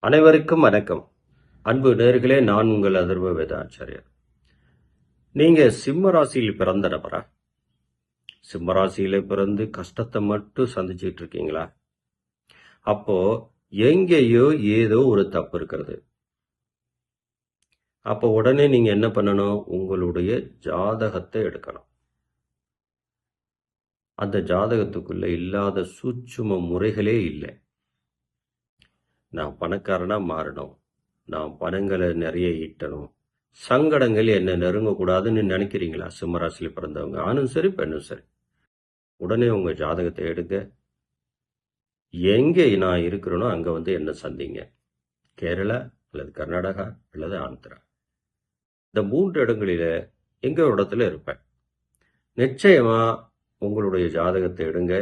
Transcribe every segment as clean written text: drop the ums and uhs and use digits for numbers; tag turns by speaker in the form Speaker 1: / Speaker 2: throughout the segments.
Speaker 1: அனைவருக்கும் வணக்கம். அன்பு நேர்களே, நான் உங்கள் அதர்வ வேதாச்சாரியர். நீங்க சிம்ம ராசியில் பிறந்த நபரா? சிம்ம ராசியில பிறந்து கஷ்டத்தை மட்டும் சந்திச்சிட்டு இருக்கீங்களா? அப்போ எங்கேயோ ஏதோ ஒரு தப்பு இருக்கிறது. அப்போ உடனே நீங்க என்ன பண்ணணும்? உங்களுடைய ஜாதகத்தை எடுக்கணும். அந்த ஜாதகத்துக்குள்ள இல்லாத சூட்சும முறைகளே இல்லை. நான் பணக்காரனா மாறணும், நான் பணங்களை நிறைய ஈட்டணும், சங்கடங்கள் என்ன நெருங்கக்கூடாதுன்னு நினைக்கிறீங்களா? சிம்மராசியில் பிறந்தவங்க ஆணும் சரி பெண்ணும் சரி, உடனே உங்க ஜாதகத்தை எடுங்க. எங்கே நான் இருக்கிறேனோ அங்க வந்து என்ன சந்திங்க. கேரளா அல்லது கர்நாடகா அல்லது ஆந்திரா, இந்த 3 இடங்களில எங்க ஒரு இடத்துல இருப்பேன். நிச்சயமா உங்களுடைய ஜாதகத்தை எடுங்க,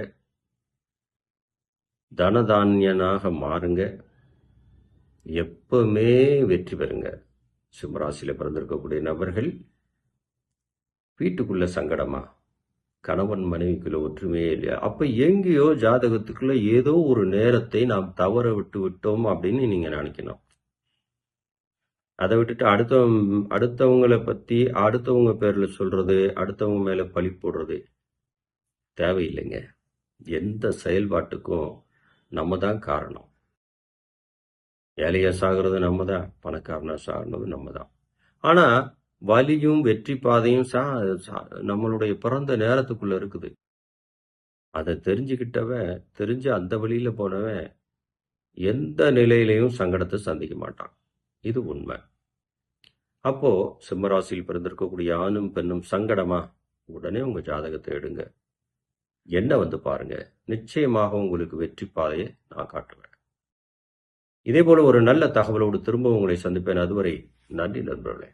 Speaker 1: தனதான்யனாக மாறுங்க, எப்பவுமே வெற்றி பெறுங்க. சிம்மராசியில பிறந்திருக்கக்கூடிய நபர்கள் வீட்டுக்குள்ள சங்கடமா, கணவன் மனைவிக்குள்ள ஒற்றுமையே இல்லையா? அப்ப எங்கேயோ ஜாதகத்துக்குள்ள ஏதோ ஒரு நேரத்தை நாம் தவற விட்டு விட்டோம் அப்படின்னு நீங்க நினைக்கணும். அதை விட்டுட்டு அடுத்தவங்களை பத்தி அடுத்தவங்க பேர்ல சொல்றது, அடுத்தவங்க மேல பழி போடுறது தேவையில்லைங்க. எந்த செயல்பாட்டுக்கும் நம்ம தான் காரணம். ஏழையா சாகிறது நம்ம தான், பணக்காரனா சாகிறது நம்ம தான். ஆனா வலியும் வெற்றி பாதையும் நம்மளுடைய பிறந்த நேரத்துக்குள்ள இருக்குது. அதை தெரிஞ்சுக்கிட்டவன், தெரிஞ்சு அந்த வழியில போனவன் எந்த நிலையிலையும் சங்கடத்தை சந்திக்க மாட்டான். இது உண்மை. அப்போ சிம்மராசியில் பிறந்திருக்கக்கூடிய ஆணும் பெண்ணும் சங்கடமா, உடனே உங்க ஜாதகத்தை எடுங்க, என்ன வந்து பாருங்க. நிச்சயமாக உங்களுக்கு வெற்றி பாதையை நான் காட்டுவேன். இதே போல ஒரு நல்ல தகவலோடு திரும்ப உங்களை சந்திப்பேன். அதுவரை நன்றி நண்பர்களே.